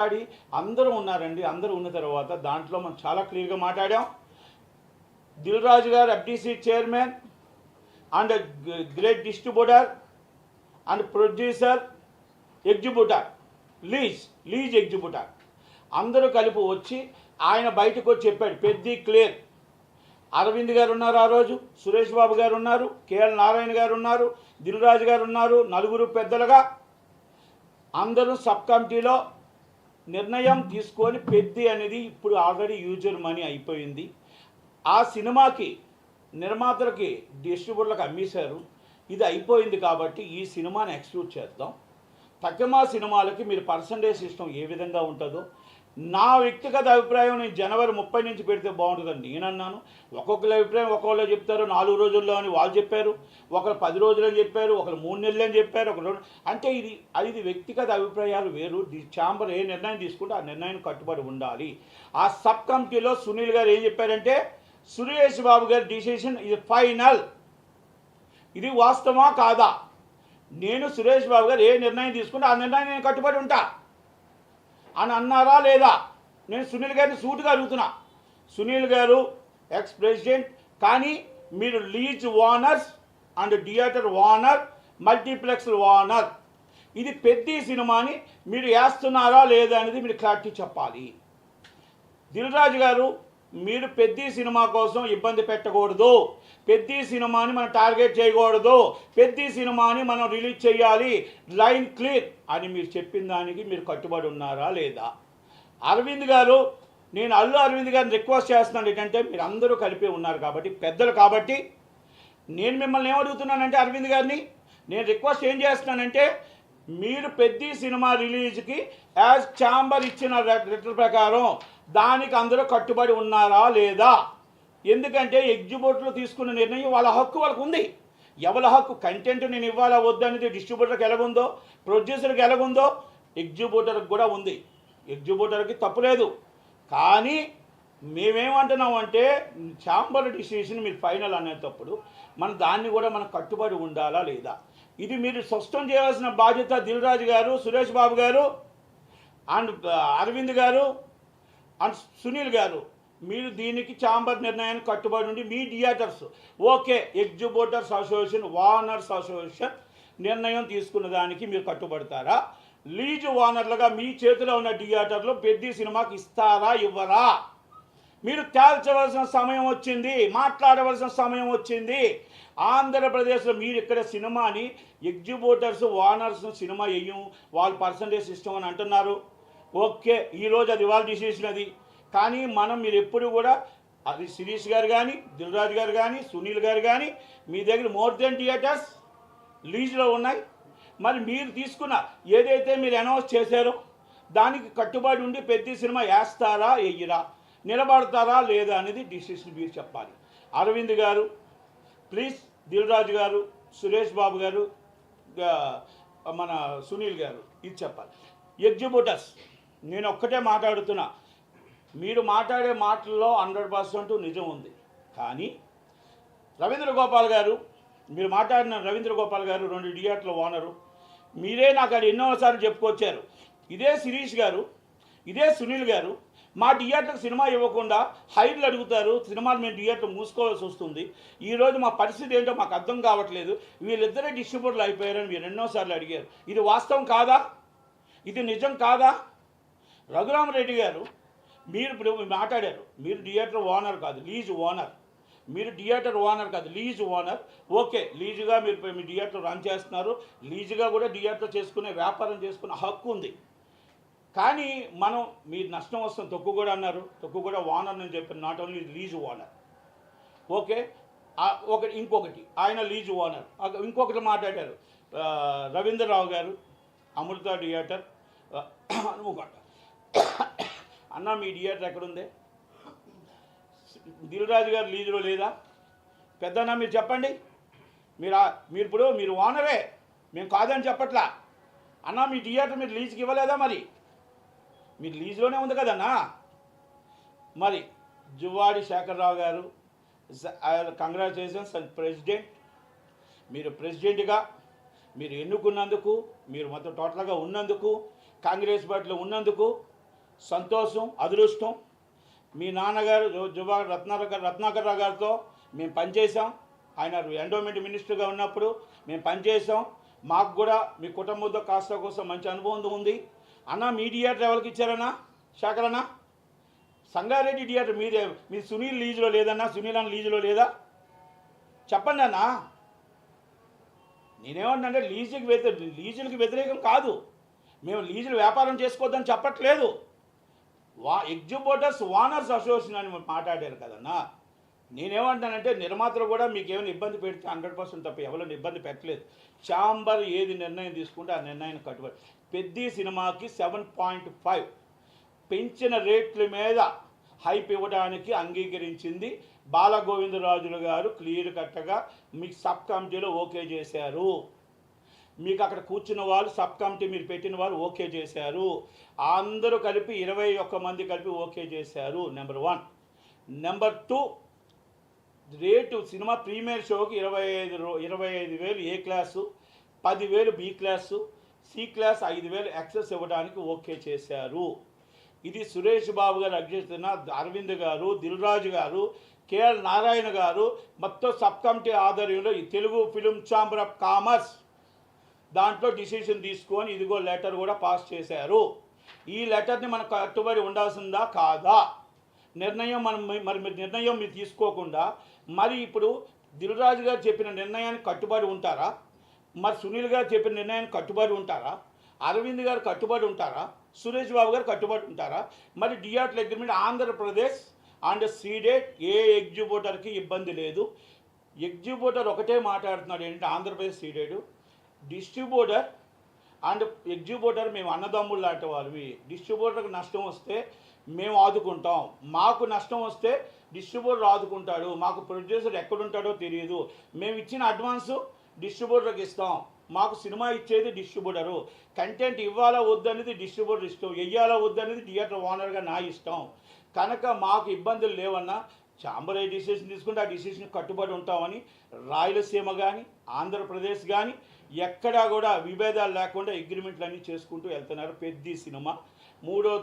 మాట్లాడి అందరూ ఉన్నారండి. అందరూ ఉన్న తర్వాత దాంట్లో మనం చాలా క్లియర్గా మాట్లాడాం. దిల్ రాజు గారు FDC chairman and great distributor and producer exhibitor lease exhibitor అందరూ కలిపి వచ్చి ఆయన బయటకు వచ్చి చెప్పాడు పెద్ద క్లియర్. అరవింద్ గారు ఉన్నారు, ఆ రోజు సురేష్ బాబు గారు ఉన్నారు, కేఎల్ నారాయణ గారు ఉన్నారు, దిల్ రాజు గారు ఉన్నారు, నలుగురు పెద్దలుగా అందరూ సబ్ కమిటీలో నిర్ణయం తీసుకొని పెద్ది అనేది ఇప్పుడు ఆల్రెడీ యూజర్ మనీ అయిపోయింది. ఆ సినిమాకి నిర్మాతలకి డిస్ట్రిబ్యూటర్లకు అమ్మేశారు. ఇది అయిపోయింది కాబట్టి ఈ సినిమాని ఎక్స్క్లూడ్ చేద్దాం. తక్కువ సినిమాలకి మీరు పర్సంటేజ్ సిస్టమ్ ఏ విధంగా ఉంటుందో నా వ్యక్తిగత అభిప్రాయం నేను జనవరి 30 నుంచి పెడితే బాగుంటుందని నేను అన్నాను. ఒక్కొక్కరి అభిప్రాయం ఒక్కొక్కరు చెప్తారు. 4 రోజుల్లో అని వాళ్ళు చెప్పారు, ఒకరు 10 రోజులు అని చెప్పారు, ఒకరు 3 నెలలు అని చెప్పారు, ఒకరు అంటే ఇది వ్యక్తిగత అభిప్రాయాలు వేరు. ఛాంబర్ ఏ నిర్ణయం తీసుకుంటే ఆ నిర్ణయానికి కట్టుబడి ఉండాలి. ఆ సబ్ కమిటీలో సునీల్ గారు ఏం చెప్పారంటే సురేష్ బాబు గారి డిసిషన్ ఇది ఫైనల్, ఇది వాస్తవమా కాదా, నేను సురేష్ బాబు గారు ఏ నిర్ణయం తీసుకుంటే ఆ నిర్ణయం నేను కట్టుబడి ఉంటా అని అన్నారా లేదా? నేను సునీల్ గారిని సూటుగా అడుగుతున్నా. సునీల్ గారు ఎక్స్ ప్రెసిడెంట్, కానీ మీరు lease owners and theatre owner, multiplex owner, ఇది పెద్ద సినిమాని మీరు వేస్తున్నారా లేదా అనేది మీరు క్లారిటీ చెప్పాలి. దిల్ రాజు గారు మీరు పెద్ద సినిమా కోసం ఇబ్బంది పెట్టకూడదు, పెద్ద సినిమాని మనం టార్గెట్ చేయకూడదు, పెద్ద సినిమాని మనం రిలీజ్ చేయాలి, లైన్ క్లియర్ అని మీరు చెప్పిన దానికి మీరు కట్టుబడి ఉన్నారా లేదా? అరవింద్ గారు, నేను అల్లు అరవింద్ గారిని రిక్వెస్ట్ చేస్తున్నాను ఏంటంటే మీరు అందరూ కలిపి ఉన్నారు కాబట్టి పెద్దలు కాబట్టి నేను మిమ్మల్ని ఏమడుగుతున్నానంటే అరవింద్ గారిని నేను రిక్వెస్ట్ ఏం చేస్తున్నానంటే మీరు పెద్ద సినిమా రిలీజ్కి యాజ్ ఛాంబర్ ఇచ్చిన లెటర్ ప్రకారం దానికి అందరూ కట్టుబడి ఉన్నారా లేదా? ఎందుకంటే ఎగ్జిబ్యూటర్లు తీసుకున్న నిర్ణయం వాళ్ళ హక్కు వాళ్ళకు ఉంది. ఎవరి హక్కు కంటెంట్ నేను ఇవ్వాలా వద్దనేది డిస్ట్రిబ్యూటర్కి ఎలాగుందో, ప్రొడ్యూసర్కి ఎలాగుందో ఎగ్జిబ్యూటర్కి కూడా ఉంది. ఎగ్జిబ్యూటర్కి తప్పులేదు. కానీ మేమేమంటున్నామంటే ఛాంబర్ డిసిషన్ మీరు ఫైనల్ అనేటప్పుడు మనం దాన్ని కూడా మనం కట్టుబడి ఉండాలా లేదా? ఇది మీరు స్పష్టం చేయవలసిన బాధ్యత దిల్ రాజు గారు, సురేష్ బాబు గారు అండ్ అరవింద్ గారు అండ్ సునీల్ గారు, మీరు దీనికి ఛాంబర్ నిర్ణయానికి కట్టుబడి ఉండి మీ theatres okay exhibitors association, owners association నిర్ణయం తీసుకున్న దానికి మీరు కట్టుబడతారా? లీజ్ ఓనర్లుగా మీ చేతిలో ఉన్న థియేటర్లు పెద్ద సినిమాకి ఇస్తారా ఇవ్వరా? మీరు తేల్చవలసిన సమయం వచ్చింది, మాట్లాడవలసిన సమయం వచ్చింది. ఆంధ్రప్రదేశ్లో మీరు ఇక్కడ సినిమాని ఎగ్జిబ్యూటర్స్ ఓనర్స్ సినిమా వేయం, వాళ్ళు పర్సంటేజ్ సిస్టమ్ అని అంటున్నారు. ఓకే, ఈరోజు అది వాళ్ళ డిసిషన్ అది. కానీ మీరు ఎప్పుడు కూడా అది శిరీష్ గారు కానీ, దిల్ రాజు గారు కానీ, సునీల్ గారు కానీ మీ దగ్గర మోర్ దెన్ థియేటర్స్ లీజ్లో ఉన్నాయి. మరి మీరు తీసుకున్న ఏదైతే మీరు అనౌన్స్ చేశారో దానికి కట్టుబడి ఉండి పెద్ద సినిమా వేస్తారా వెయ్యరా, నిలబడతారా లేదా అనేది డిసిషన్ మీరు చెప్పాలి. అరవింద్ గారు ప్లీజ్, దిల్ రాజు గారు, సురేష్ బాబు గారు, మన సునీల్ గారు ఇది చెప్పాలి. ఎగ్జిబ్యూటర్స్ నేను ఒక్కటే మాట్లాడుతున్నా, మీరు మాట్లాడే మాటల్లో 100% నిజం ఉంది. కానీ రవీంద్ర గోపాల్ గారు, మీరు మాట్లాడిన రవీంద్ర గోపాల్ గారు 2 థియేటర్ల ఓనరు, మీరే నాకు అది ఎన్నోసార్లు చెప్పుకొచ్చారు. ఇదే శిరీష్ గారు, ఇదే సునీల్ గారు మా థియేటర్కి సినిమా ఇవ్వకుండా హైర్లు అడుగుతారు, సినిమాలు మేము థియేటర్ మూసుకోవాల్సి వస్తుంది. ఈరోజు మా పరిస్థితి ఏంటో మాకు అర్థం కావట్లేదు, వీళ్ళిద్దరే డిస్ట్రిబ్యూటర్లు అయిపోయారని మీరు ఎన్నోసార్లు అడిగారు. ఇది వాస్తవం కాదా? ఇది నిజం కాదా? రఘురామరెడ్డి గారు, మీరు ఇప్పుడు మాట్లాడారు, మీరు థియేటర్ ఓనర్ కాదు, లీజ్ ఓనర్. మీరు థియేటర్ ఓనర్ కాదు, లీజ్ ఓనర్. ఓకే, లీజుగా మీరు మీ థియేటర్ రన్ చేస్తున్నారు, లీజుగా కూడా థియేటర్ చేసుకునే వ్యాపారం చేసుకునే హక్కు ఉంది. కానీ మీరు నష్టం వస్తుంది తొక్కు కూడా అన్నారు, తొక్కు కూడా ఓనర్ అని చెప్పారు, not only lease owner. Okay, ఇంకొకటి ఆయన లీజ్ ఓనర్. ఇంకొకటి మాట్లాడారు రవీంద్రరావు గారు, అమృత థియేటర్ అనుకోండి అన్న మీ థియేటర్ ఎక్కడుంది? దిల్ రాజు గారు లీజులో లేదా? పెద్దన్న మీరు చెప్పండి. మీరు ఓనరే, మేము కాదని చెప్పట్లా. అన్న మీ థియేటర్ మీరు లీజుకి ఇవ్వలేదా? మరి మీరు లీజులోనే ఉంది కదన్నా. మరి జువ్వాడి శేఖర్రావు గారు, కంగ్రాచులేషన్స్ అండ్ ప్రెసిడెంట్. మీరు ప్రెసిడెంట్గా మీరు ఎన్నుకున్నందుకు, మీరు మొత్తం టోటల్గా ఉన్నందుకు, కాంగ్రెస్ పార్టీలో ఉన్నందుకు సంతోషం, అదృష్టం. మీ నాన్నగారు రత్నాకర్ రావు గారితో మేము పనిచేసాం. ఆయన ఎండోమెంట్ మినిస్టర్గా ఉన్నప్పుడు మేము పనిచేసాం. మాకు కూడా మీ కుటుంబంతో కాస్త కోసం మంచి అనుభవం ఉంది. అన్న మీ థియేటర్ ఎవరికి ఇచ్చారన్నా? శేఖరన్నా, సంగారెడ్డి థియేటర్ మీదే. మీ సునీల్ లీజులో లేదన్నా? సునీల్ అన్న లీజులో లేదా? చెప్పండి అన్నా. నేనేమంటే లీజులకి వ్యతిరేకం కాదు. మేము లీజులు వ్యాపారం చేసుకోవద్దని చెప్పట్లేదు. ఎగ్జిబిటర్స్ ఓనర్స్ అసోసియేషన్ అని మాట్లాడారు కదన్నా. నేనేమంటానంటే నిర్మాతలు కూడా మీకు ఏమైనా ఇబ్బంది పెడితే 100% తప్ప ఎవరైనా ఇబ్బంది పెట్టలేదు. ఛాంబర్ ఏది నిర్ణయం తీసుకుంటే ఆ నిర్ణయాన్ని కట్టుబడి పెద్ద సినిమాకి 7.5 పెంచిన రేట్ల మీద హైప్ ఇవ్వడానికి అంగీకరించింది బాలగోవిందరాజులు గారు. క్లియర్ కట్గా మీకు సబ్ కమిటీలో ఓకే చేశారు. మీకు అక్కడ కూర్చున్న వాళ్ళు సబ్ కమిటీ మీరు పెట్టిన వాళ్ళు ఓకే చేశారు. అందరూ కలిపి 21 మంది కలిపి ఓకే చేశారు. Number 1. Number 2, rate cinema premiere షోకి 25,000 A class, 10,000 B class, C class 5,000 access ఇవ్వడానికి ఓకే చేశారు. ఇది సురేష్ బాబు గారు అధ్యక్షతన అరవింద్ గారు, దిల్ రాజు గారు, కేఎల్ నారాయణ గారు మొత్తం సబ్ కమిటీ ఆధ్వర్యంలో ఈ Telugu film chamber of commerce దాంట్లో డిసిషన్ తీసుకొని ఇదిగో లెటర్ కూడా పాస్ చేశారు. ఈ లెటర్ని మనకు కట్టుబడి ఉండాల్సిందా కాదా? నిర్ణయం నిర్ణయం మీరు తీసుకోకుండా మరి ఇప్పుడు దిల్ రాజు గారు చెప్పిన నిర్ణయానికి కట్టుబడి ఉంటారా? మరి సునీల్ గారు చెప్పిన నిర్ణయానికి కట్టుబడి ఉంటారా? అరవింద్ గారు కట్టుబడి ఉంటారా? సురేష్ బాబు గారు కట్టుబడి ఉంటారా? మరి theatre agreement Andhra Pradesh and ceded ఏ ఎగ్జిబిటర్కి ఇబ్బంది లేదు. ఎగ్జిబిటర్ ఒకటే మాట్లాడుతున్నాడు ఏంటంటే Andhra Pradesh ceded distributor and exhibitor మేము అన్నదమ్ములు లాంటి వాళ్ళవి. డిస్ట్రిబ్యూటర్కి నష్టం వస్తే మేము ఆదుకుంటాం, మాకు నష్టం వస్తే డిస్ట్రిబ్యూటర్ ఆదుకుంటాడు. మాకు ప్రొడ్యూసర్ ఎక్కడుంటాడో తెలియదు. మేము ఇచ్చిన అడ్వాన్సు డిస్ట్రిబ్యూటర్కి ఇస్తాం. మాకు సినిమా ఇచ్చేది డిస్ట్రిబ్యూటరు. కంటెంట్ ఇవ్వాలా వద్దనేది డిస్ట్రిబ్యూటర్ ఇష్టం, వెయ్యాలా వద్దనేది థియేటర్ ఓనర్గా నా ఇష్టం. కనుక మాకు ఇబ్బందులు లేవన్నా ఛాంబర్ ఏ డిసిషన్ తీసుకుంటే ఆ డిసిషన్ కట్టుబడి ఉంటామని రాయలసీమ కానీ ఆంధ్రప్రదేశ్ కానీ ఎక్కడా కూడా విభేదాలు లేకుండా అగ్రిమెంట్లు అన్నీ చేసుకుంటూ వెళ్తున్నారు. పెద్ద సినిమా 3వ